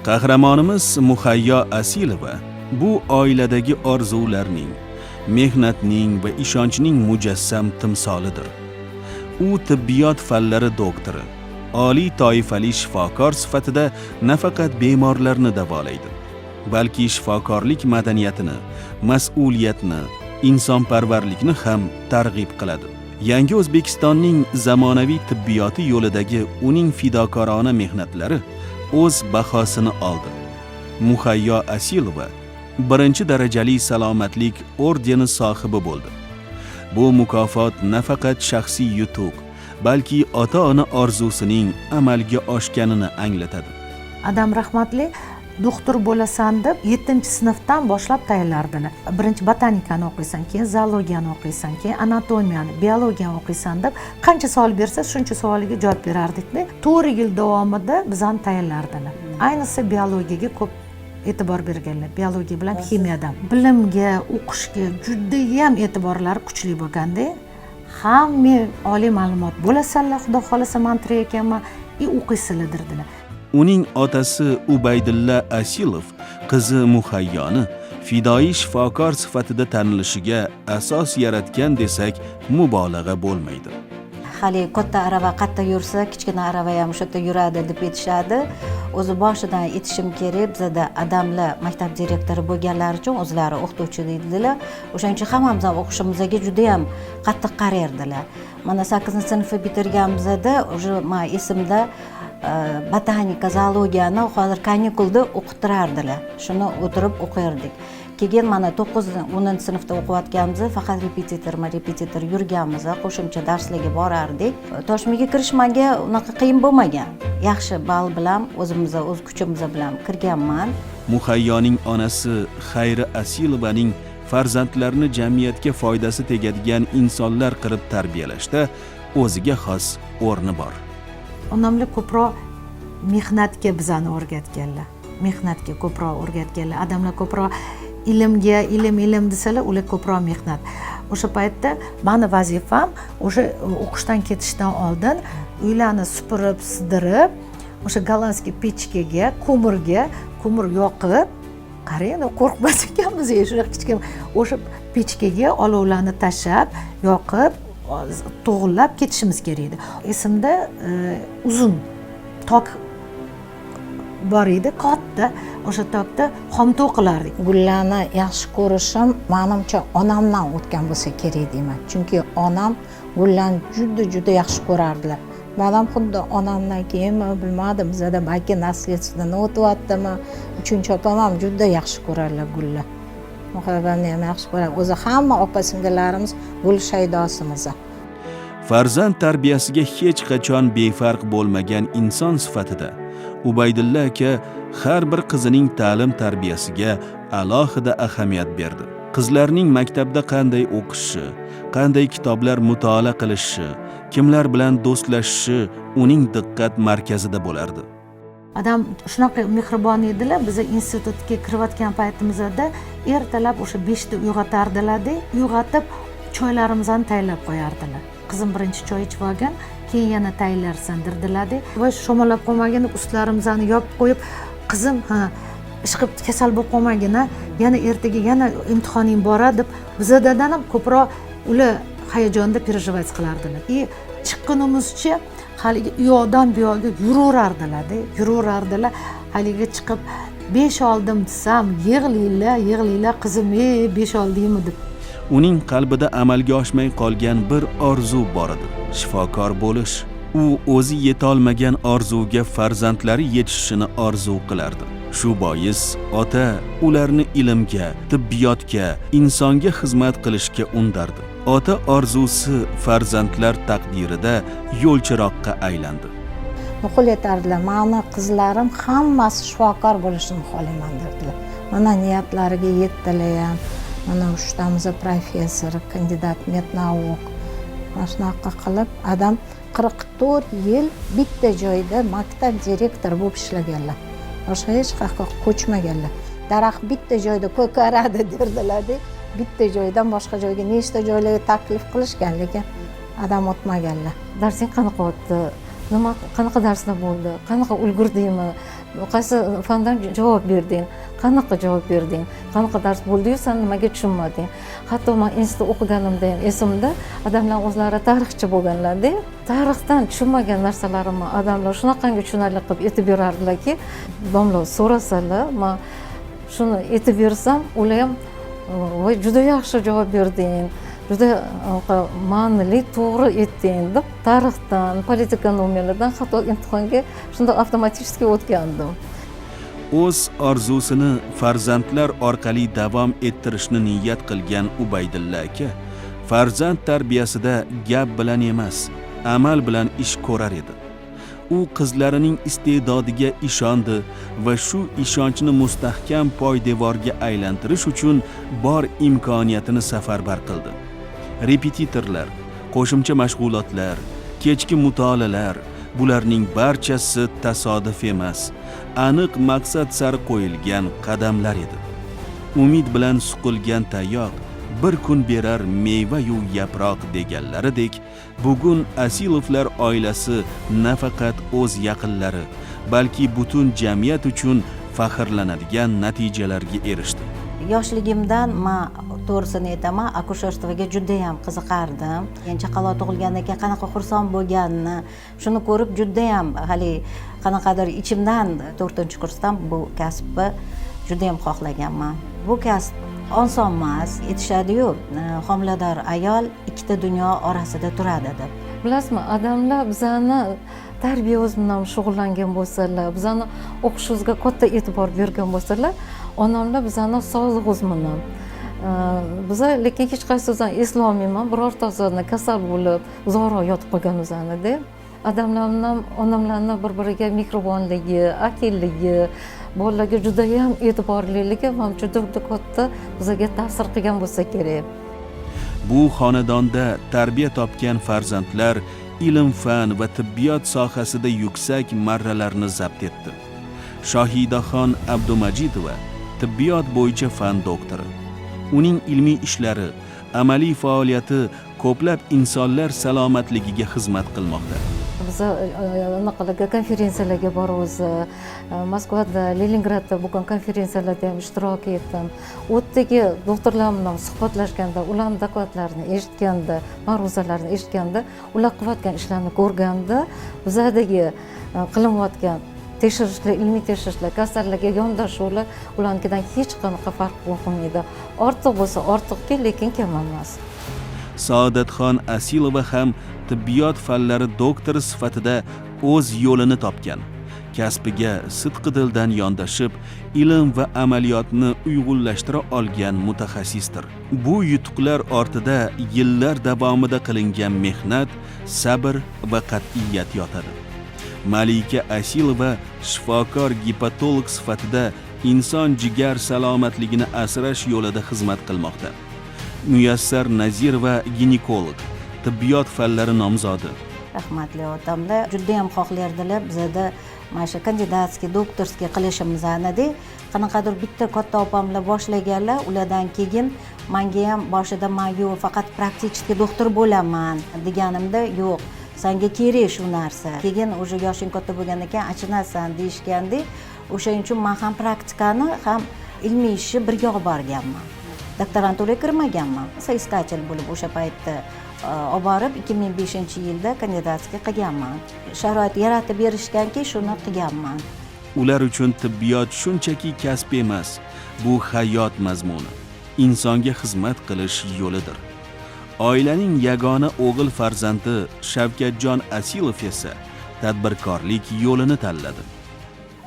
Qahramonimiz Muhayyo Asilova bu oiladagi orzularning, mehnatning va ishonchning mujassam timsolidir. U tibbiyot fanlari doktori, oliy toifali shifokor sifatida nafaqat bemorlarni davolaydi, balki shifokorlik madaniyatini, mas'uliyatni, insonparvarlikni ham targ'ib qiladi. Yangi O'zbekistonning zamonaviy tibbiyoti yo'lidagi uning fidokorona mehnatlari o'z bahosini oldi. Muhayyo Asilova birinchi darajali salomatlik ordeni sohibi bo'ldi. Bu mukofot nafaqat shaxsiy yutuq, balki ota-ona orzusining amalga oshganini anglatadi. Adam rahmatli doktor bo'lasan deb 7-sinfdan boshlab tayyorlardilar. Birinchi botanikani o'qiysan, keyin zoologiyani o'qiysan, keyin anatomiyani, biologiyani o'qiysan deb qancha savol bersa, shuncha savoliga javob berardik-da. 4 yil davomida bizani tayyorlardilar. Ayniqsa biologiyaga ko'p e'tibor berganlar. Biologiya bilan ximiyadan. Bilimga, o'qishga juda ham e'tiborlari kuchli bo'lganda, hamma oliy ma'lumot bo'lasanlar, xudo xolasa man tirik ekanman, o'qiysizlar dedilar. Uning otasi Ubaydulla Asilov qizi Muhayyoni fidoyi shifokor sifatida tanilishiga asos yaratgan desak mubolag'a bo'lmaydi. Hali katta arava qayerda yursa, kichkina arava ham o'sha yerda yuradi deb aytishadi. O'zi boshidan aytishim kerak, bizda adamlar maktab direktori bo'lganlari uchun o'zlari o'qituvchi deydilar. O'shaning uchun hammamiz ham o'qishimizga juda ham qattiq qarardilar. Mana 8-sinfni bitirganimizda o'sha men esimda botanika, zoologiyani hozir kanikulda o'qitirardilar. Shuni o'tirib o'qirdik. Keyin mana 9-10-sinfda o'qiyotganimizda faqat repetitor yurganmiz, qo'shimcha darslarga borardik. Toshmiga kirishmaga unaqa qiyin bo'lmagan. Yaxshi ball bilan o'z kuchimiz bilan kirganman. Muhayyoning onasi Xayri Asilovaning farzandlarini jamiyatga foydasi tegadigan insonlar qilib tarbiyalashda o'ziga xos o'rni bor. Onamlar ko'proq mehnatga bizani o'rgatganlar. Mehnatga ko'proq o'rgatganlar. Odamlar ko'proq ilmga, ilm desalar, ular ko'proq mehnat. O'sha paytda meni vazifam o'sha o'qishdan ketishdan oldin uylarni supurib, sidirib, o'sha gollandskiy pechkaga, ko'mir yoqib, qarang, qo'rqmas ekanmiz, shunaqa kichkina o'sha pechkaga olovlarni tashlab, yoqib, to'g'irlab ketishimiz kerak edi. Esimda uzun tok bor edi, katta. O'sha tokda xomto qilardik. Gullarni yaxshi ko'rishim menimcha onamdan o'tgan bo'lsa kerak deyman. Chunki onam gullarni juda yaxshi ko'rardilar. Menam xuddi onamdan keyin bilmadim, bizda balki nasliyatdan o'tyaptimi. 3-opam ham juda yaxshi ko'rarlar gullar. Muhabbatni ham yaxshi ko'rar. O'zi hamma opa-singillarimiz gul shaydosimiz. Farzand tarbiyasiga hech qachon befarq bo'lmagan inson sifatida Ubaydulla aka har bir qizining ta'lim tarbiyasiga alohida ahamiyat berdi. Qizlarning maktabda qanday o'qishi, qanday kitoblar mutolaa qilishi, kimlar bilan do'stlashishi uning diqqat markazida bo'lardi. Adam shunaqa mehribon edilar. Biz institutga kirayotgan paytimizda ertalab o'sha 5 da uyg'otardilar-da, uyg'otib choylarimizni tayyorlab qo'yardilar. Qizim birinchi choy ichib olgan, keyin yana tayyorlarsan dirdilar-da. Va shomollab qolmagin, ustlarimizni yopib qo'yib, qizim, ishqib kasal bo'lib qolmagin, yana ertaga yana imtihoning bor deb bizdan ham ko'proq ular hayajonda переживать qilardilar. Chiqqanimizcha haligi u yoqdan bu yoqqa yuraverardilar. Haligi chiqib 5 oldim desam, yig'laylar, qizim, 5 oldingmi deb. Uning qalbida amalga oshmay qolgan bir orzu bor edi, shifokor bo'lish. U o'zi yetolmagan orzuga farzandlari yetishishini orzu qilardi. Shu bois ota ularni ilmga, tibbiyotga, insonga xizmat qilishga undardi. Ota orzusi farzandlar taqdirida yo'lchiroqqa aylandi. Nuqul etardilar, meni qizlarim hammasi shifokor bo'lishini xohlayman dedilar. Mana niyatlariga yetdilar ham. Mana 3tamiz professor, kandidat mednauk. Mana shunaqa qilib adam 44 yil bitta joyda maktab direktori bo'lib ishlaganlar. Boshqa hech qayerga ko'chmaganlar. Daraxt bitta joyda ko'karadi derdilar-da. Bitta joydan boshqa joyga nechta joylarga taklif qilishgan, lekin adam o'tmaganlar. Darsing qanaqa o'tdi? Nima qanaqa darslar bo'ldi? Qanaqa ulgurdingmi? qaysi fandan javob berding, qanaqa javob berding, qanaqa dars bo'ldi-yu, sen nimaga tushunmading. Hatto men institutda o'qiganimda ham esimda, odamlar o'zlari tarixchi bo'lganlar-da, tarixdan tushunmagan narsalarimni odamlar shunaqangi tushunarli qilib aytib berardilarki, domla so'rasalar, men shuni aytib bersam, ular ham voy juda yaxshi javob berding, juda ma'nili, to'g'ri aytding deb tarixdan, politikonomiyalardan hatto imtihonga shunday avtomatik o'tgandim. O'z orzusini farzandlar orqali davom ettirishni niyat qilgan Ubaydilla aka farzand tarbiyasida gap bilan emas, amal bilan ish ko'rar edi. U qizlarining iste'dodiga ishondi va shu ishonchni mustahkam poydevorga aylantirish uchun bor imkoniyatini safarbar qildi. Repetitorlar, qo'shimcha mashg'ulotlar, kechki mutolaalar, bularning barchasi tasodif emas, aniq maqsad sari qo'yilgan qadamlar edi. Umid bilan suqilgan tayoq bir kun berar meva-yu yaproq deganlaridek, bugun Asilovlar oilasi nafaqat o'z yaqinlari, balki butun jamiyat uchun faxrlanadigan natijalarga erishdi. Yoshligimdan men to'g'risini aytaman, akusherstvoga juda ham qiziqardim. Chaqaloq tug'ilgandan keyin qanaqa xursand bo'lganini, shuni ko'rib juda ham hali qanaqadir ichimdan 4-kursdan bu kasbni juda ham xohlaganman. Bu kasb oson emas, aytishadi-yu, homilador ayol ikkita dunyo orasida turadi deb. Bilasizmi, odamlar bizani tarbiyamiz bilan shug'ullangan bo'lsalar, bizani o'qishimizga katta e'tibor bergan bo'lsalar, onamlar bizani sog'lig'imiz bilan biz lekin hech qaysimiz eslolmayman, birortasini kasal bo'lib uzoqroq yotib qolganimizni-da. Odamlarning, onamlarning bir-biriga mehribonligi, akilligi, bolalarga juda ham e'tiborliligi menimcha juda katta bizga ta'sir qilgan bo'lsa kerak. Bu xonadonda tarbiya topgan farzandlar ilm, fan va tibbiyot sohasida yuksak marralarni zabt etdi. Shohidaxon Abdumajidova tibbiyot bo'yicha fan doktori. Uning ilmiy ishlari, amaliy faoliyati ko'plab insonlar salomatligiga xizmat qilmoqda. Biz anaqalarga konferensiyalarga boramiz. Moskvada, Leningradda bo'lgan konferensiyalarda ham ishtirok etdim. U yerdagi doktorlar bilan suhbatlashganda, ularning dokladlarini eshitganda, ma'ruzalarni eshitganda, ular qilayotgan ishlarni ko'rganda, bizadagi qilinayotgan tekshirishlar, ilmiy tekshirishlar, kasallarga yondashuvlar ularnikidan hech qanaqa farq bo'lmaydi. Ortiq bo'lsa ortiqki, lekin kam emas. Saodatxon Asilova ham tibbiyot fanlari doktori sifatida o'z yo'lini topgan. Kasbiga sidqidildan yondashib, ilm va amaliyotni uyg'unlashtira olgan mutaxassisdir. Bu yutuqlar ortida yillar davomida qilingan mehnat, sabr va qat'iyat yotadi. Malika Asilova shifokor gepatolog sifatida inson jigar salomatligini asrash yo'lida xizmat qilmoqda. Muyassar Nazirova ginekolog, tibbiyot fanlari nomzodi. Rahmatli otamlar juda ham xohlardilar bizda mana shu kandidatskiy, doktorskiy qilishimizni. Qanaqadir bitta katta opamlar boshlaganlar, ulardan keyin menga ham boshida men yo'q, faqat praktik doktor bo'laman deganimda, yo'q, senga kerak shu narsa. Keyin o'sha yoshing katta bo'lgandan keyin achinasan deyishganda, o'shaning uchun men ham praktikani, ham ilmiy ishni birga olib borganman. Doktoranturaga kirmaganman. Soiskatelь bo'lib o'sha paytda olib borib 2005-yilda kandidatskiy qilganman. Sharoit yaratib berishganki, shuni qilganman. Ular uchun tibbiyot shunchaki kasb emas, bu hayot mazmuni, insonga xizmat qilish yo'lidir. Oilaning yagona o'g'il farzandi Shavkatjon Asilov esa tadbirkorlik yo'lini tanladi.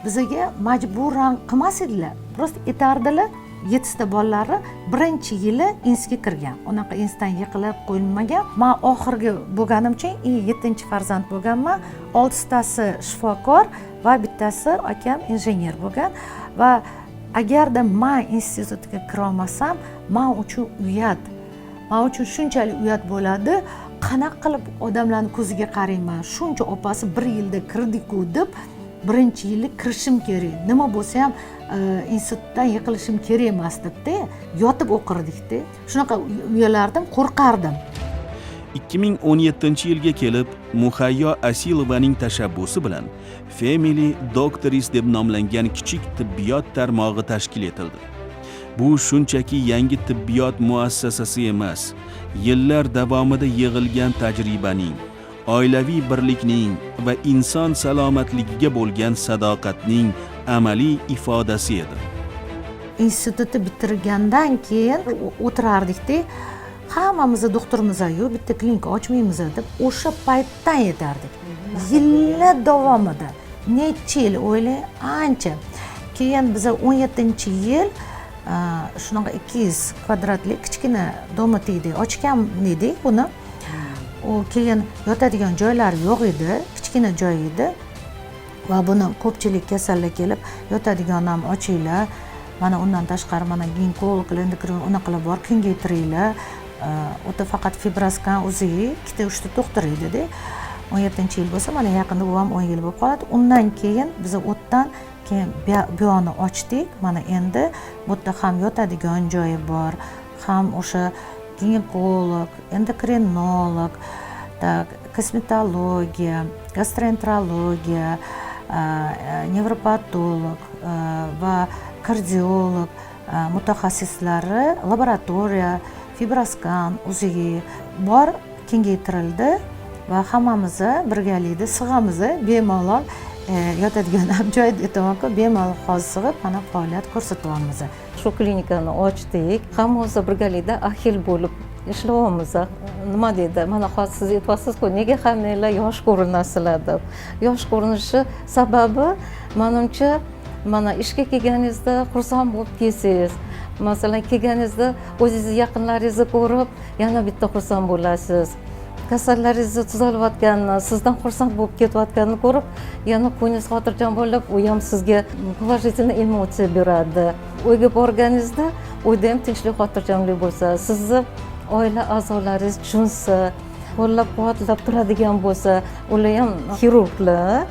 Bizga majburan qilmas edilar. Prosta aytardilar, 7 bolalari birinchi yili institutga kirgan. Unaqa institutdan yiqilib qo'yilmagan. Men oxirgi bo'lganimcha 7-farzand bo'lganman. 6tasi shifokor va bittasi akam injener bo'lgan va agarda men institutga kira olmasam, men uchun uyat. Men uchun shunchalik uyat bo'ladi. Qanaqa qilib odamlarning ko'ziga qarayman? Shuncha opasi 1 yilda kirdi-ku deb birinchi yili kirishim kerak. Nima bo'lsa ham institutdan yiqilishim kerak emas debda, yotib o'qirdik-da. Shunaqa uyalardim, qo'rqardim. 2017-yilga kelib Muhayyo Asilovaning tashabbusi bilan Family Doctors deb nomlangan kichik tibbiyot tarmog'i tashkil etildi. Bu shunchaki yangi tibbiyot muassasasi emas, yillar davomida yig'ilgan tajribaning, oilaviy birlikning va inson salomatligiga bo'lgan sadoqatning amaliy ifodasi edi. Institutni bitirgandan keyin o'tirardikda, hammamiz doktorimiz-yu bitta klinika ochmaymiz deb o'sha paytdan yetardik. Yillar davomida, necha yil o'ylang, ancha. Keyin biz 17-yil shunaqa 200 kvadratli kichkina domitiyda ochgan edik buni. U keyin yotadigan joylari yo'q edi, kichkina joy edi. Va buni ko'pchilik kasallar kelib, yotadigan ham ochinglar. Mana undan tashqari mana ginekolog, endokrin unaqalar bor, kengaytiringlar. O'ta faqat fibroskan o'zi 2-3 ta doktor edi-da. 17-yil bo'lsa, mana yaqinda bu ham 10 yil bo'lib qoladi. Undan keyin biz o'tdan keyin bu yoqni ochdik. Mana endi bu yerda ham yotadigan joyi bor, ham o'sha ginekolog, endokrinolog, kosmetologiya, gastroenterologiya, nevropatolog va kardiolog mutaxassislari, laboratoriya, fibroskan, UZI bor, kengaytirildi va hammamiz birgalikda sig'amiz, bemalol yotadigan ham joy aytamanku, bemalol hozir sig'ib mana faoliyat ko'rsatyapmiz. Shu klinikani ochdik, hammamiz birgalikda ahil bo'lib ishlayapmiz. Nima deydi? Mana hozir siz aytyapsiz-ku, nega hammanglar yosh ko'rinasizlar deb. Yosh ko'rinishi sababi menimcha mana ishga kelganingizda xursand bo'lib kelsangiz, masalan kelganingizda o'zingizni yaqinlaringizni ko'rib yana bitta xursand bo'lasiz. Kasallaringizni tuzalayotganini, sizdan xursand bo'lib ketayotganini ko'rib, yana ko'nglingiz xotirjam bo'lib, u ham sizga положительный emotsiya beradi. Uyga borganingizda uyda ham tinchlik, xotirjamlik bo'lsa, sizni oila a'zolaringiz tushunsa, qo'llab-quvvatlab turadigan bo'lsa, ular ham xirurglar,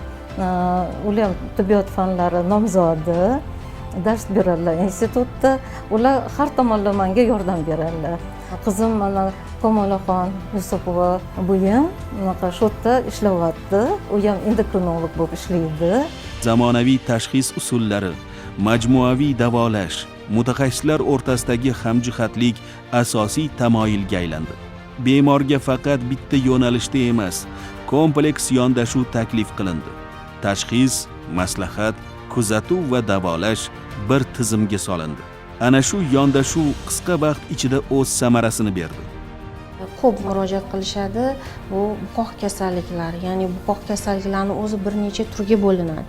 ular ham tibbiyot fanlari nomzodi, dars beradilar institutda, ular har tomonlamaga yordam beradilar. Qizim mana Komolaxon Yusupova bu ham shu yerda ishlayapti, u ham endokrinolog bo'lib ishlaydi. Zamonaviy tashxis usullari, majmuaviy davolash, mutaxassislar o'rtasidagi hamjihatlik asosiy tamoyilga aylandi. Bemorga faqat bitta yo'nalishda emas, kompleks yondashuv taklif qilindi. Tashxis, maslahat, kuzatuv va davolash bir tizimga solindi. Ana shu yondashuv qisqa vaqt ichida o'z samarasini berdi. Ko'p murojaat qilishadi bu buqoq kasalliklari, ya'ni buqoq kasalliklarini o'zi bir necha turga bo'linadi.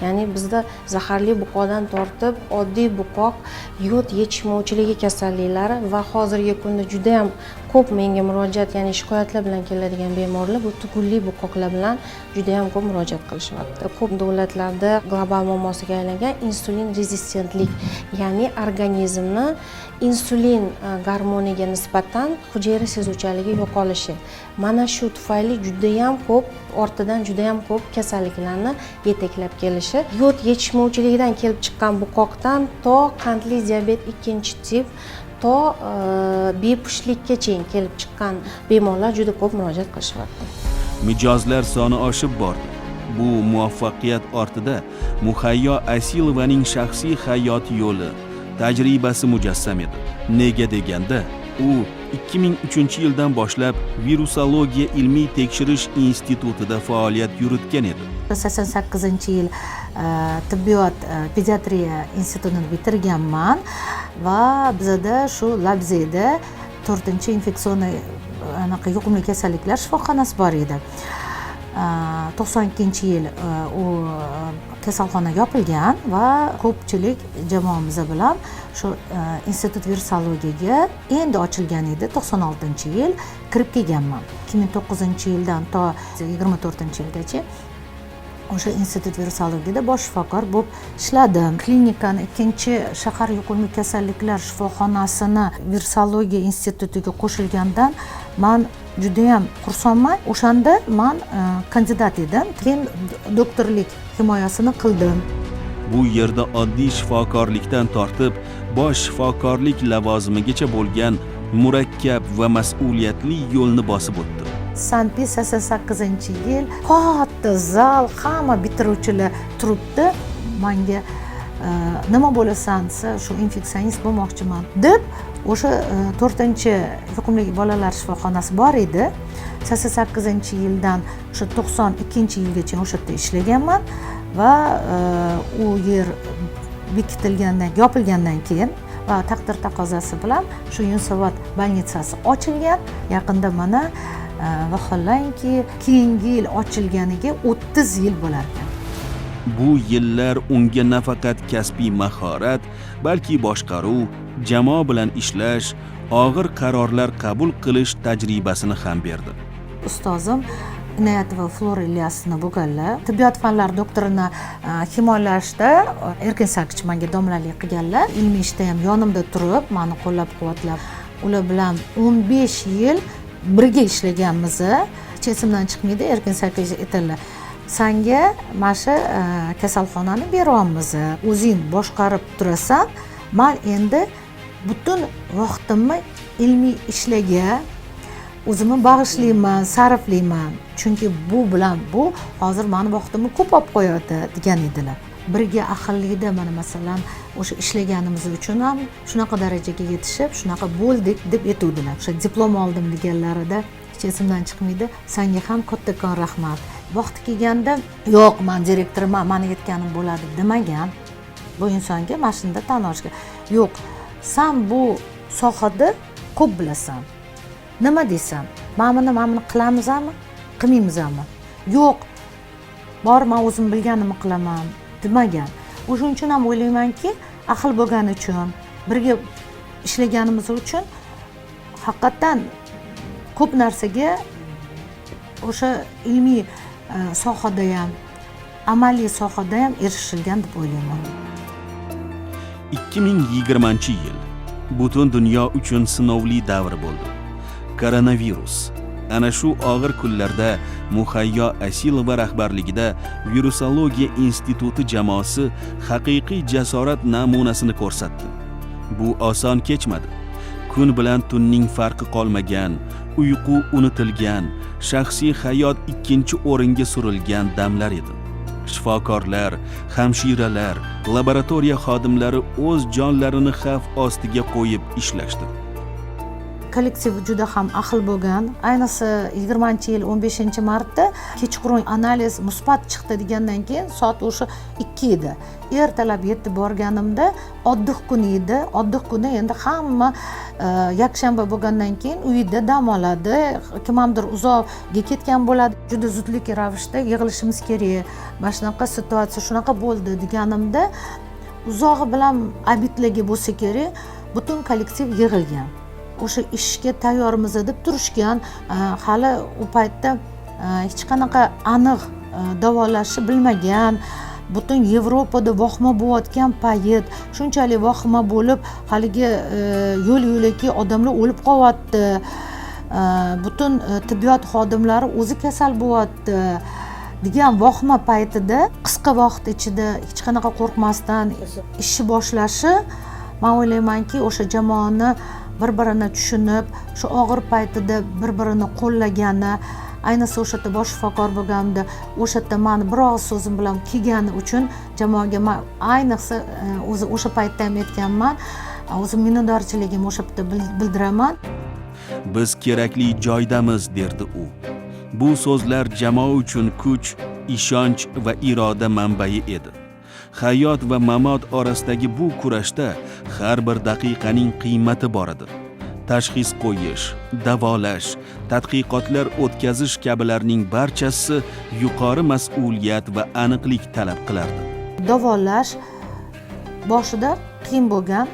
Ya'ni bizda zaharli buqoqdan tortib oddiy buqoq, yod yetishmovchiligi kasalliklari va hozirgi kunda juda ham ko'p menga murojaat, ya'ni shikoyatlar bilan keladigan bemorlar bu tugunli buqoqlar bilan juda ham ko'p murojaat qilishyapti. Ko'p davlatlarda global muammosiga aylangan insulin rezistentlik, ya'ni organizmni insulin gormoniga nisbatan hujayra sezuvchanligi yo'qolishi. Mana shu tufayli juda ham ko'p ortidan juda ham ko'p kasalliklarni yetaklab kelishi, yod yetishmovchiligidan kelib chiqqan buqoqdan to qandli diabet 2-tip to bepushtlikkacha kelib chiqqan bemorlar juda ko'p murojaat qilishyapti. Mijozlar soni oshib bordi. Bu muvaffaqiyat ortida Muhayyo Asilovaning shaxsiy hayot yo'li, tajribasi mujassam edi. Nega deganda, u 2003-yildan boshlab virusologiya ilmiy tekshirish institutida faoliyat yuritgan edi. 88-yil tibbiyot pediatriya institutini bitirganman va bizda shu Labzeda 4-infeksion yuqumli kasalliklar shifoxonasi bor edi. 92-yil u kasalxona yopilgan va ko'pchilik jamoamiz bilan shu institut virusologiyaga endi ochilgan edi. 96-yil kirib kelganman. 2009-yildan to 24-yilgacha o'sha institut virusologiyada bosh shifokor bo'lib ishladim. Klinikani 2-shahar yuqumli kasalliklar shifoxonasini virusologiya institutiga qo'shilgandan men juda ham xursandman. O'shanda men kandidat edim. Keyin doktorlik himoyasini qildim. Bu yerda oddiy shifokorlikdan tortib bosh shifokorlik lavozimigacha bo'lgan murakkab va mas'uliyatli yo'lni bosib o'tdi. Sanpi 88-yil katta zal, hamma bitiruvchilar turibdi. Menga nima bo'lasan desa, shu infeksionist bo'lmoqchiman deb o'sha 4-yuqumli bolalar shifoxonasi bor edi. 88-yildan o'sha 92-yilgacha o'sha yerda ishlaganman va u yer bekitilgandan, yopilgandan keyin va taqdir taqozosi bilan shu Yunusobod bolnitsasi ochilgan. Yaqinda mana vaholanki keyingi yil ochilganiga 30 yil bo'lar ekan. Bu yillar unga nafaqat kasbiy mahorat, balki boshqaruv, jamoa bilan ishlash, og'ir qarorlar qabul qilish tajribasini ham berdi. Ustozim Inoyatova Flora Ilyasovna bo'lganlar, tibbiyot fanlari doktorini himoyalashda Erkin Sakich menga domlalik qilganlar. Ilmiy ishda ham yonimda turib, meni qo'llab-quvvatlab, ular bilan 15 yil birga ishlaganmiz. Hech esimdan chiqmaydi. Erkin Sakich aytadilar, senga mana shu kasalxonani beryapmiz, o'zing boshqarib turasan, men endi butun vaqtimni ilmiy ishlarga o'zimni bag'ishlayman, sarflayman. Chunki bu bilan bu hozir meni vaqtimni ko'p olib qo'yadi degan edilar. Birga ahillikda mana masalan o'sha ishlaganimiz uchun ham shunaqa darajaga yetishib, shunaqa bo'ldik deb aytuvdilar. O'sha diplom oldim deganlarida hech esimdan chiqmaydi. Senga ham kattakon rahmat. Vaqti kelganda, yo'q, men direktorman, meni aytganim bo'ladi demagan. Bu insonga mana shunda tan olishga. Yo'q, sen bu sohada ko'p bilasan. Nima desam, mana qilamizmi, qilmaymizmi? Yo'q, bor, men o'zim bilganimni qilaman demagan. O'shuning uchun ham o'ylaymanki, ahil bo'lgani uchun, birga ishlaganimiz uchun haqiqatan ko'p narsaga o'sha ilmiy sohada ham, amaliy sohada ham erishilgan deb o'ylayman. 2020-yil butun dunyo uchun sinovli davr bo'ldi. Koronavirus. Ana shu og'ir kunlarda Muhayyo Asilova rahbarligida Virusologiya instituti jamoasi haqiqiy jasorat namunasini ko'rsatdi. Bu oson kechmadi. Kun bilan tunning farqi qolmagan, uyqu unutilgan, shaxsiy hayot ikkinchi o'ringa surilgan damlar edi. Shifokorlar, hamshiralar, laboratoriya xodimlari o'z jonlarini xavf ostiga qo'yib ishlashdi. Kollektiv juda ham ahil bo'lgan. Ayniqsa 20-yil 15-martda kechqurun analiz musbat chiqdi degandan keyin soat o'sha 2 edi. Ertalab 7 borganimda oddiy kun edi. Oddiy kuni endi hamma yakshanba bo'lgandan keyin uyda dam oladi, kimamdir uzoqga ketgan bo'ladi. Juda zudlik ravishda yig'ilishimiz kerak. Mana shunaqa situatsiya shunaqa bo'ldi deganimda uzog'i bilan abitlarga bo'lsa kerak, butun kollektiv yig'ilgan. O'sha ishga tayyormiz deb turishgan. Hali u paytda hech qanaqa aniq davolashni bilmagan. Butun Yevropada vahima bo'layotgan payt, shunchalik vahima bo'lib, haligi yo'l-yo'lakay odamlar o'lib qolyapti. Butun tibbiyot xodimlari o'zi kasal bo'lyapti degan vahima paytida qisqa vaqt ichida hech qanaqa qo'rqmasdan ishni boshlashi, men o'ylaymanki, o'sha jamoani bir-birini tushunib, shu og'ir paytida bir-birini qo'llagani, ayniqsa o'sha yerda bosh shifokor bo'lganimda, o'sha yerda meni bir og'iz so'zim bilan kelgani uchun jamoaga men ayniqsa o'zi o'sha paytda ham aytganman, o'zim minnatdorchiligimni o'sha yerda bildiraman. Biz kerakli joydamiz, derdi u. Bu so'zlar jamoa uchun kuch, ishonch va iroda manbai edi. Hayot va mamot orasidagi bu kurashda har bir daqiqaning qiymati bor edi. Tashxis qo'yish, davolash, tadqiqotlar o'tkazish kabilarning barchasi yuqori mas'uliyat va aniqlik talab qilardi. Davolash boshida qiyin bo'lgan,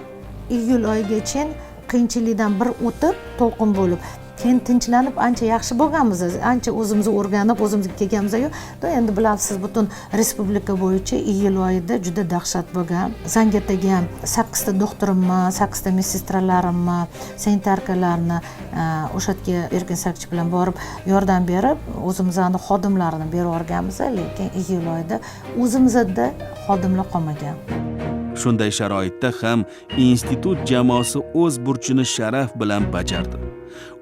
iyul oyigacha qiyinchilikdan bir o'tib, to'lqin bo'lib, keyin tinchlanib ancha yaxshi bo'lganmiz, ancha o'zimizni o'rganib, o'zimizga kelganmiz-ku. Endi bilasiz, butun respublika bo'yicha iyul oyida juda dahshat bo'lgan. Zangiotdagi ham 8 ta doktorimni, 8 ta medsestralarimni, sanitarkalarni o'sha yerga Erkin Sakich bilan borib yordam berib, o'zimizning xodimlarini berib yuborganmiz, lekin iyul oyida o'zimizda xodimlar qolmagan. Shunday sharoitda ham institut jamoasi o'z burchini sharaf bilan bajardi.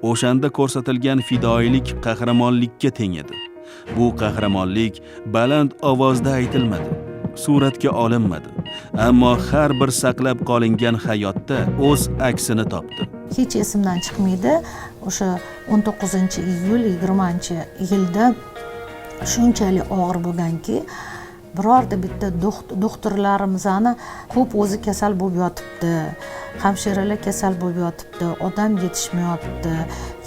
O'shanda ko'rsatilgan fidoyilik qahramonlikka teng edi. Bu qahramonlik baland ovozda aytilmadi, suratga olinmadi, ammo har bir saqlab qolingan hayotda o'z aksini topdi. Hech esimdan chiqmaydi, o'sha 19-iyul 20-yilda shunchalik og'ir bo'lganki, birorta bitta doktorlarimizni ko'p o'zi kasal bo'lib yotibdi, hamshiralar kasal bo'lib yotibdi, odam yetishmayapti,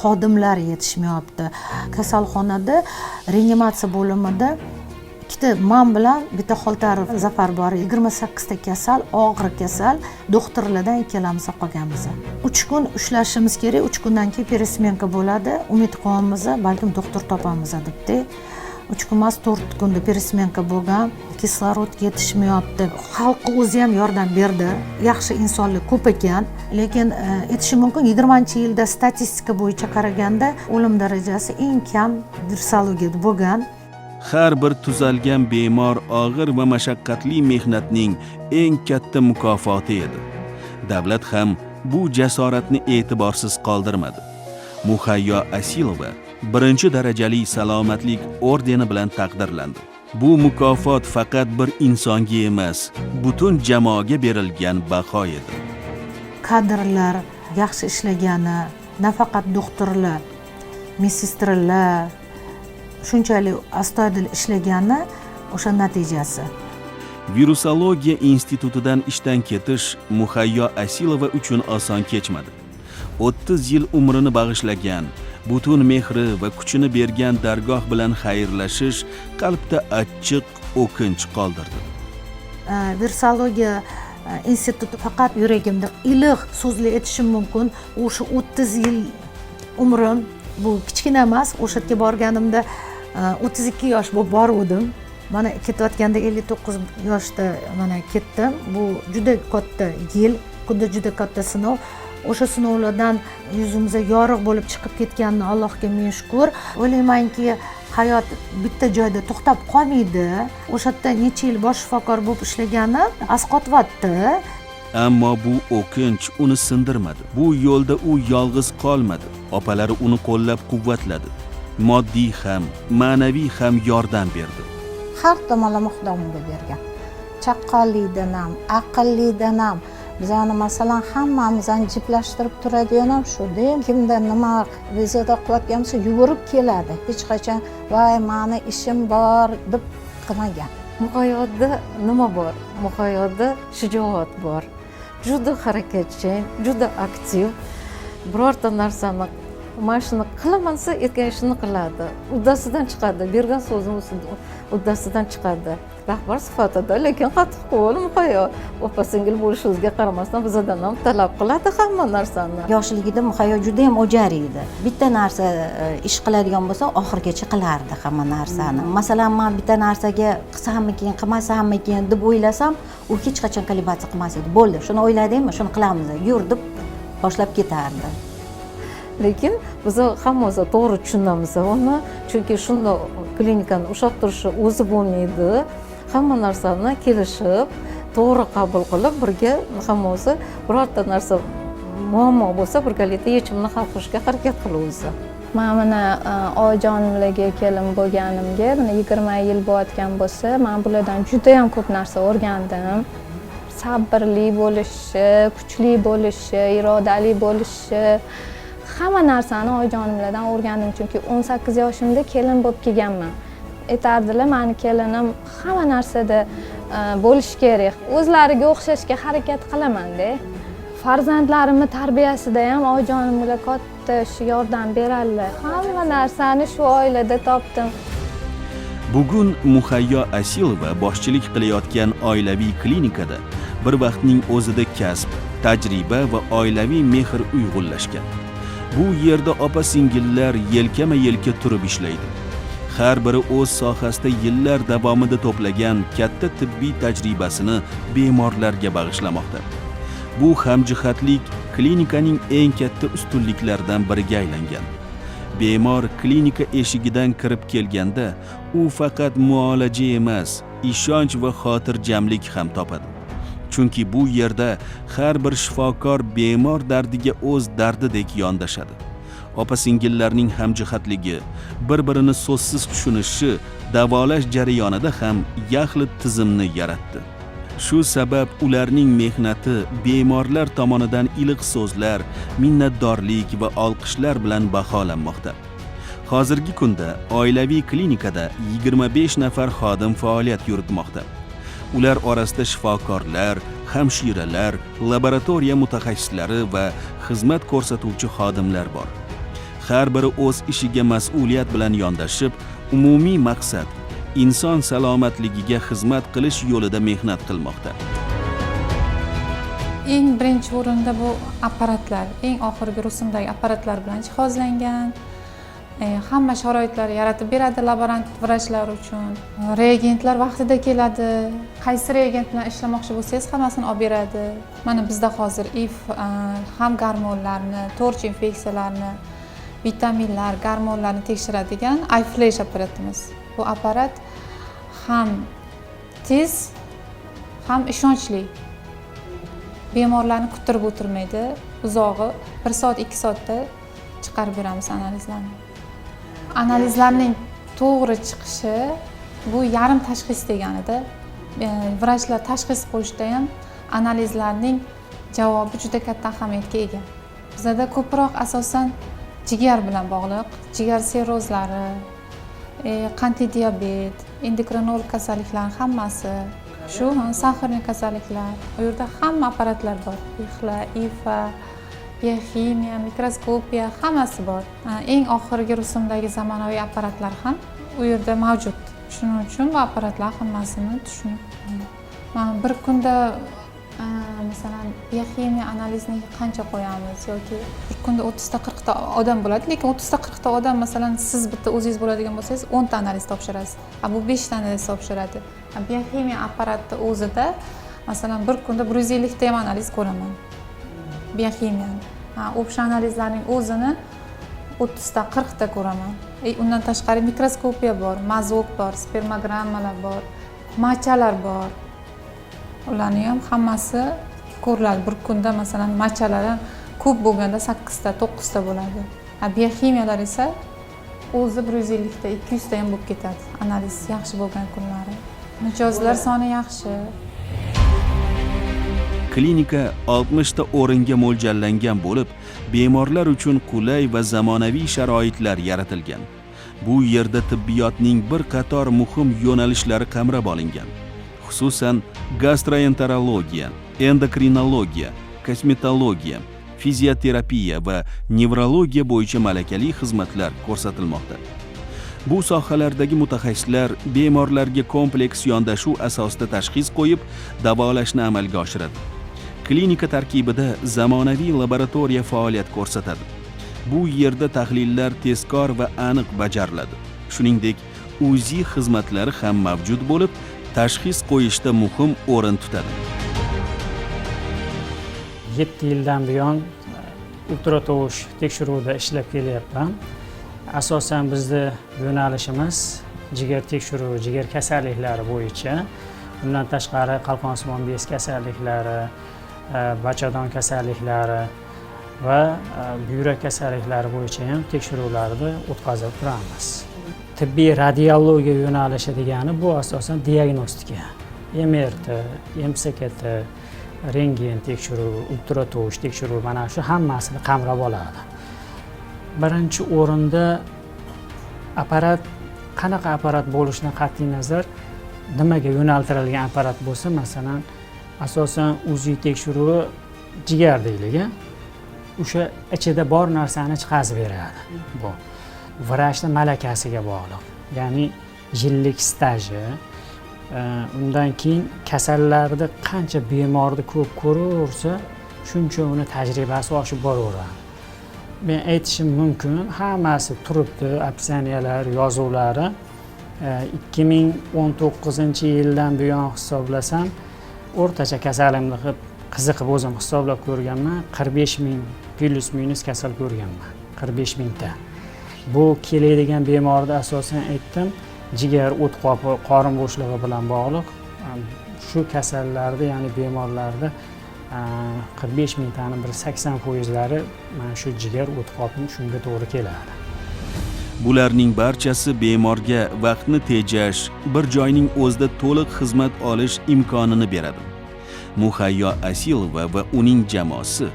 xodimlar yetishmayapti. Kasalxonada reanimatsiya bo'limida ikkita men bilan bitta Xoltarov Zafar bor, 28 ta kasal, og'ir kasal, doktorlardan ikkalamiz qolganmiz. 3 kun ushlashimiz kerak, 3 kundan keyin peresmenka bo'ladi. Umid qilamiz, balkim doktor topamiz debdi. 3 kun emas, 4 kunda peresmenka bo'lgan, kislorod yetishmayapti. Xalq o'zi ham yordam berdi. Yaxshi insonlar ko'p ekan, lekin aytishim mumkin 20-yilda statistika bo'yicha qaraganda o'lim darajasi eng kam virsologiyada bo'lgan. Har bir tuzalgan bemor og'ir va mashaqqatli mehnatning eng katta mukofoti edi. Davlat ham bu jasoratni e'tiborsiz qoldirmadi. Muhayyo Asilova 1-darajali salomatlik ordeni bilan taqdirlandi. Bu mukofot faqat bir insonga emas, butun jamoaga berilgan baho edi. Kadrlar yaxshi ishlagani, nafaqat doktorlar, medsistralar shunchalik astoydil ishlagani o'sha natijasi. Virusologiya institutidan ishdan ketish Muhayyo Asilova uchun oson kechmadi. 30 yil umrini bag'ishlagan, butun mehri va kuchini bergan dargoh bilan xayrlashish qalbda achchiq o'kinch qoldirdi. Virusologiya instituti faqat yuragimda iliq so'zli aytishim mumkin. O'sha 30 yil umrim bu kichkina emas. O'sha yerga borganimda 32 yosh bo'lib borgandim. Mana ketayotganda 59 yoshda mana ketdim. Bu juda katta yil, juda katta sinov. O'sha sinovlardan yuzimizga yorug' bo'lib chiqib ketganini Allohga ming shukr. O'ylaymanki, hayot bitta joyda to'xtab qolmaydi. O'sha yerda necha yil bosh shifokor bo'lib ishlagani asqotyapti. Ammo bu o'kinch uni sindirmadi. Bu yo'lda u yolg'iz qolmadi. Opalari uni qo'llab-quvvatladi. Moddiy ham, ma'naviy ham yordam berdi. Har tomonlama Xudo menga bergan. Chaqqonlikdan ham, aqllidan ham, bizani masalan hammamizni jiplashtirib turadigan ham shu. Kimda nima vizada qilayotgan bo'lsa yugurib keladi. Hech qachon voy meni ishim bor deb qilmagan. Muhayyoda nima bor? Muhayyoda shijoat bor. Juda harakatchan, juda aktiv. Birorta narsani mana shuni qilamansa aytgan ishini qiladi. Uddasidan chiqadi, bergan so'zini uddasidan chiqadi. Rahbar sifatida, lekin qattiqqo'l Muhayyo opa-singil bo'lishingizga qaramasdan bizdan ham talab qiladi hamma narsani. Yoshligida Muhayyo juda ham o'jar edi. Bitta narsa ish qiladigan bo'lsa, oxirigacha qilardi hamma narsani. Masalan, men bitta narsaga qilsammikin, qilmasammikin deb o'ylasam, u hech qachon kalibratsiya qilmas edi. Bo'ldi, shuni o'yladingmi, shuni qilamiz, yur deb boshlab ketardi. Lekin biz hammamiz to'g'ri tushunamiz uni, chunki shunda klinikani ushlab turishi o'zi bo'lmaydi. Hamma narsani kelishib, to'g'ri qabul qilib, birga hammamiz birorta narsa muammo bo'lsa, birgalikda yechimini hal qilishga harakat qilamiz. Men mana oyijonimlarga kelin bo'lganimga, mana 20 yil bo'layotgan bo'lsa, men bulardan juda ham ko'p narsa o'rgandim. Sabrli bo'lishi, kuchli bo'lishi, irodali bo'lishi, hamma narsani oyijonimlardan o'rgandim, chunki 18 yoshimda kelin bo'lib kelganman. Aytardilar, meni kelinim hamma narsada bo'lish kerak. O'zlariga o'xshashga harakat qilaman-da. Farzandlarimni tarbiyasida ham oyijonim bilan katta yordam beradilar. Hamma narsani shu oilada topdim. Bugun Muhayyo Asilova boshchilik qilayotgan oilaviy klinikada bir vaqtning o'zida kasb, tajriba va oilaviy mehr uyg'unlashgan. Bu yerda opa-singillar yelkama-yelka turib ishlaydi. Har biri o'z sohasida yillar davomida to'plagan katta tibbiy tajribasini bemorlarga bag'ishlamoqda. Bu hamjihatlik klinikaning eng katta ustunliklaridan biriga aylangan. Bemor klinika eshigidan kirib kelganda, u faqat muolaja emas, ishonch va xotirjamlik ham topadi. chunki bu yerda har bir shifokor bemor dardiga o'z dardidek yondashadi. Opa-singillarning hamjihatligi, bir-birini so'zsiz tushunishi davolash jarayonida ham yaxlit tizimni yaratdi. Shu sabab ularning mehnati bemorlar tomonidan iliq so'zlar, minnatdorlik va olqishlar bilan baholanmoqda. Hozirgi kunda oilaviy klinikada 25 nafar xodim faoliyat yuritmoqda. Ular orasida shifokorlar, hamshiralar, laboratoriya mutaxassislari va xizmat ko'rsatuvchi xodimlar bor. Har biri o'z ishiga mas'uliyat bilan yondashib, umumiy maqsad inson salomatligiga xizmat qilish yo'lida mehnat qilmoqda. Eng birinchi o'rinda bu apparatlar, eng oxirgi rusumdagi apparatlar bilan jihozlangan. Hamma sharoitlar yaratib beradi laborant vrachlar uchun. Reagentlar vaqtida keladi. Qaysi reagent bilan ishlamoqchi bo'lsangiz, hammasini olib beradi. Mana bizda hozir IF ham gormonlarni, torch infeksiyalarni, vitaminlar, gormonlarni tekshiradigan iFlash apparatimiz. Bu apparat ham tez, ham ishonchli. Bemorlarni kuttirib o'tirmaydi. Uzog'i 1 soat, 2 soatda chiqarib beramiz analizlarni. Analizlarning to'g'ri chiqishi bu yarim tashxis deganida. Vrachlar tashxis qo'yishda ham analizlarning javobi juda katta ahamiyatga ega. Bizda ko'proq asosan jigar bilan bog'liq, jigar sirrozlari, qandli diabet, endokrinologik kasalliklar hammasi, shu saharli kasalliklar. U yerda hamma apparatlar bor. IXLA, IFA, biokimiya, mikroskopiya hammasi bor. Eng oxirgi rusumdagi zamonaviy apparatlar ham u yerda mavjud. Shuning uchun bu apparatlar hammasini tushunib, bir kunda masalan biokimiya analiziga qancha qo'yamiz yoki bir kunda 30 ta 40 ta odam bo'ladi, lekin 30 ta 40 ta odam masalan siz bitta o'zingiz bo'ladigan bo'lsangiz 10 ta analiz topshirasiz. Bu 5 ta analiz topshiradi. Biokimiya apparati o'zida masalan bir kunda 150 ta ham analiz ko'raman. Biokimiyani. O'sha analizlarning o'zini 30 ta 40 ta ko'raman. Undan tashqari mikroskopiya bor, mazok bor, spermogrammalar bor, machalar bor. Ularning ham hammasi ko'riladi. Bir kunda masalan machalar ko'p bo'lganda 8 ta, 9 ta bo'ladi. Biokimiyalar esa o'zi 150 ta, 200 ta ham bo'lib ketadi. Analiz yaxshi bo'lgan kunlari. Mijozlar soni yaxshi. Klinika 60 ta o'ringa mo'ljallangan bo'lib, bemorlar uchun qulay va zamonaviy sharoitlar yaratilgan. Bu yerda tibbiyotning bir qator muhim yo'nalishlari qamrab olingan. Xususan, gastroenterologiya, endokrinologiya, kosmetologiya, fizioterapiya va nevrologiya bo'yicha malakali xizmatlar ko'rsatilmoqda. Bu sohalardagi mutaxassislar bemorlarga kompleks yondashuv asosida tashxis qo'yib, davolashni amalga oshiradi. Klinika tarkibida zamonaviy laboratoriya faoliyat ko'rsatadi. Bu yerda tahlillar tezkor va aniq bajariladi. Shuningdek, UZI xizmatlari ham mavjud bo'lib, tashxis qo'yishda muhim o'rin tutadi. 7 yildan buyon ultratovush tekshiruvida ishlab kelyapman. Asosan bizda yo'nalishimiz jigar tekshiruvi, jigar kasalliklari bo'yicha. Bundan tashqari qalqonsimon bez kasalliklari, bachadon kasalliklari va buyrak kasalliklari bo'yicha ham tekshiruvlarni o'tkazib turamiz. Tibbiy radiologiya yo'nalishi degani bu asosan diagnostika. MRT, MCT, rentgen tekshiruvi, ultratovush tekshiruvi mana shu hammasini qamrab oladi. Birinchi o'rinda apparat qanaqa apparat bo'lishidan qat'iy nazar nimaga yo'naltirilgan apparat bo'lsa, masalan, asosan UZI tekshiruvi jigar deylik, o'sha ichida bor narsani chiqazib beradi. Bu vrachning malakasiga bog'liq. Ya'ni yillik staji, undan keyin kasallarda qancha bemorni ko'p ko'raversa, shuncha uni tajribasi oshib boraveradi. Men aytishim mumkin, hammasi turibdi, opsiyaniyalar, yozuvlari 2019-yildan buyon hisoblasam, o'rtacha kasalimni qiziqib o'zim hisoblab ko'rganman, 45 ming plus minus kasal ko'rganman. 45 mingta. Bu keladigan bemorda asosan aytdim, jigar o't qopi, qorin bo'shlig'i bilan bog'liq. shu kasallarda, ya'ni bemorlarda 45 mingtani bir 80%lari mana shu jigar o'tqopi shunga to'g'ri keladi. Bularning barchasi bemorga vaqtni tejash, bir joyning o'zida to'liq xizmat olish imkonini beradi. Muhayyo Asilova va uning jamoasi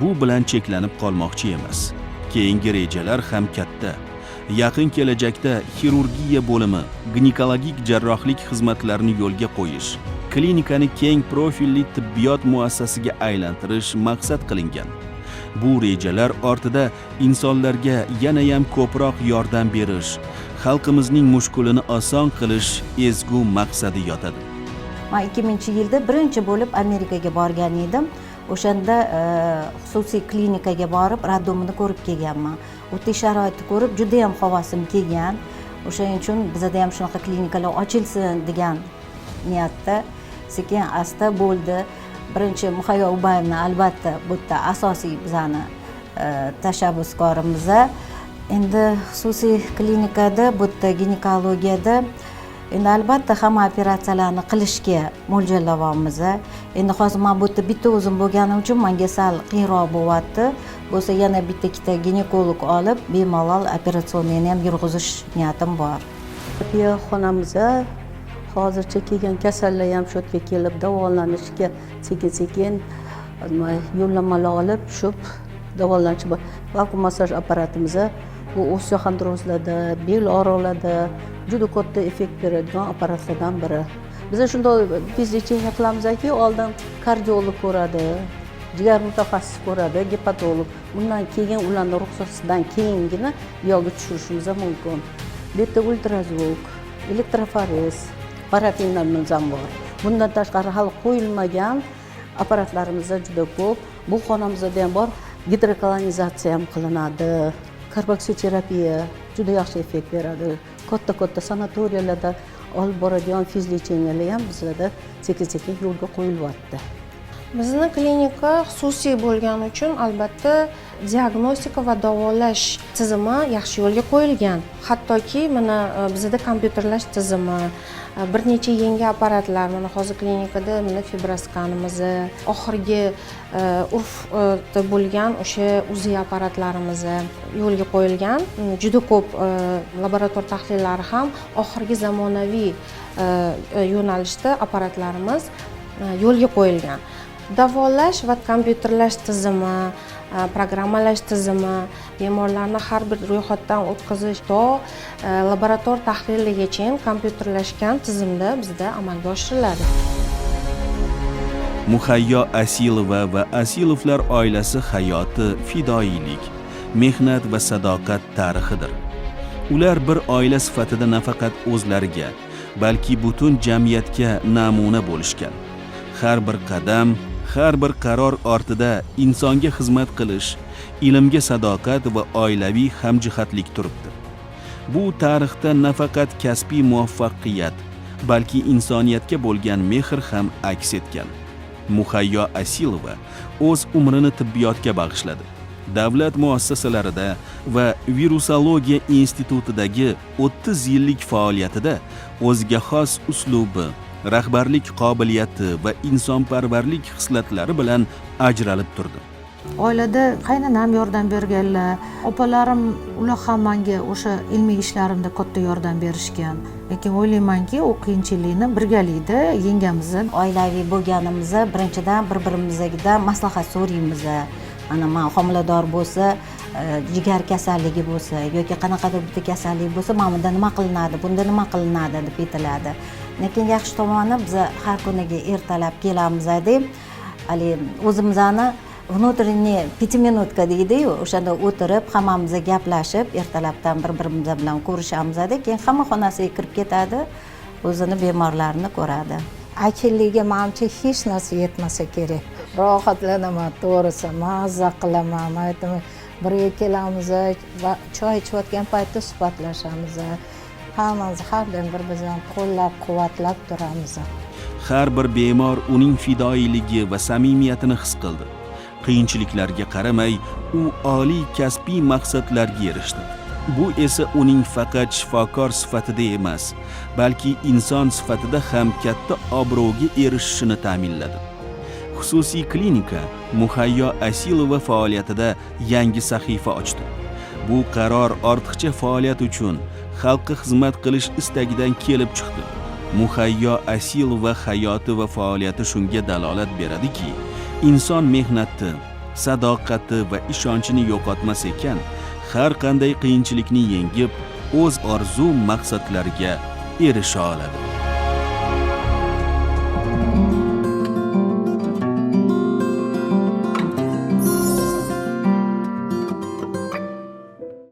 bu bilan cheklanib qolmoqchi emas. Keyingi rejalar ham katta. Yaqin kelajakda xirurgiya bo'limi, ginekologik jarrohlik xizmatlarini yo'lga qo'yish, klinikani keng profilli tibbiyot muassasasiga aylantirish maqsad qilingan. Bu rejalar ortida insonlarga yanayam ko'proq yordam berish, xalqimizning mushkulini oson qilish ezgu maqsadi yotadi. Men 2000-yilda birinchi bo'lib Amerikaga borgan edim. O'shanda xususiy klinikaga borib, raddomini ko'rib kelganman. O'tda sharoitni ko'rib, juda ham havosim kelgan. O'shaning uchun bizda ham shunaqa klinikalar ochilsin degan niyatda sekin asta bo'ldi. Birinchi Muhayyo Ubayevni albatta bu yerda asosiy bizani tashabbuskorimiz. Endi xususiy klinikada, bu yerda ginekologiyada endi albatta hamma operatsiyalarni qilishga mo'ljallayapmiz. Endi hozir men bu yerda bitta o'zim bo'lganim uchun menga sal qiyinroq bo'lyapti. Bo'lsa yana bitta ginekolog olib, bemalol operatsiyani ham yurg'izish niyatim bor. Terapiya xonamizda hozircha kelgan kasallar ham shu yerga kelib davolanishga sekin-sekin yo'llanmalar olib, tushib davolanish bor. Vakuum massaj apparatimiz bu osteoxondrozlarda, bel og'riqlarida juda katta effekt beradigan apparatlardan biri. Biz shunday fiziologiya qilamizki, oldin kardiolog ko'radi, jigar mutaxassis ko'radi, gepatolog. Undan keyin ularning ruxsatidan keyingina yo'lga tushirishimiz mumkin. Bu yerda ultrazvuk, elektroforez, parafinlarimiz ham bor. Bundan tashqari hali qo'yilmagan apparatlarimiz juda ko'p. Bu xonamizda ham bor. Gidrokolonizatsiya ham qilinadi. Karboksiterapiya juda yaxshi effekt beradi. Katta sanatoriyalarda olib boradigan fiziologiyalar ham bizlarda sekin-sekin yo'lga qo'yilyapti. Bizni klinika xususiy bo'lgani uchun albatta diagnostika va davolash tizimi yaxshi yo'lga qo'yilgan. Hattoki mana bizda kompyuterlash tizimi, bir necha yangi apparatlar, mana hozir klinikada mana fibroskanimiz, oxirgi urfda bo'lgan o'sha UZI apparatlarimiz yo'lga qo'yilgan. Juda ko'p laborator tahlillari ham oxirgi zamonaviy yo'nalishda apparatlarimiz yo'lga qo'yilgan. Davolash va kompyuterlash tizimi, programmalash tizimi, bemorlarni har bir ro'yxatdan o'tkazish to laborator tahliligacha kompyuterlashgan tizimda bizda amalga oshiriladi. Muhayyo Asilova va Asilovlar oilasi hayoti fidoyilik, mehnat va sadoqat tarixidir. Ular bir oila sifatida nafaqat o'zlariga, balki butun jamiyatga namuna bo'lishgan. Har bir qadam, har bir qaror ortida insonga xizmat qilish, ilmga sadoqat va oilaviy hamjihatlik turibdi. Bu tarixda nafaqat kasbiy muvaffaqiyat, balki insoniyatga bo'lgan mehr ham aks etgan. Muhayyo Asilova o'z umrini tibbiyotga bag'ishladi. Davlat muassasalarida va virusologiya institutidagi 30 yillik faoliyatida o'ziga xos uslubi, rahbarlik qobiliyati va insonparvarlik xislatlari bilan ajralib turdi. Oilada qaynonam yordam berganlar, opalarim ular ham menga o'sha ilmiy ishlarimda katta yordam berishgan. Lekin o'ylaymanki, u qiyinchilikni birgalikda yengamiz. Oilaviy bo'lganimizda birinchidan bir-birimizdan maslahat so'raymiz. Mana men homilador bo'lsa, jigar kasalligi bo'lsa yoki qanaqadir bitta kasallik bo'lsa, mana bunda nima qilinadi, bunda nima qilinadi deb aytiladi. Lekin yaxshi tomoni biz har kuniga ertalab kelamiz deb, hali o'zimizni внутренний 5 minutka deydi-yu, o'shanda o'tirib, hammamiz gaplashib, ertalabdan bir-birimiz bilan ko'rishamiz deb, keyin hamma xonasiga kirib ketadi, o'zini bemorlarini ko'radi. Akilligiga menimcha hech narsa yetmasa kerak. Rohatlanaman, to'g'risi, mazza qilaman. Aytaman, birga kelamiz va choy ichayotgan paytda suhbatlashamiz. Hammamiz har doim bir-birimizni qo'llab-quvvatlab turamiz. Har bir bemor uning fidoyiligi va samimiyatini his qildi. Qiyinchiliklarga qaramay, u oliy kasbiy maqsadlarga erishdi. Bu esa uning faqat shifokor sifatida emas, balki inson sifatida ham katta obro'ga erishishini ta'minladi. Xususiy klinika Muhayyo Asilova faoliyatida yangi sahifa ochdi. Bu qaror ortiqcha faoliyat uchun xalqqa xizmat qilish istagidan kelib chiqdi. Muhayyo Asilova hayoti va faoliyati shunga dalolat beradiki, inson mehnati, sadoqati va ishonchini yo'qotmas ekan, har qanday qiyinchilikni yengib, o'z orzu maqsadlariga erisha oladi.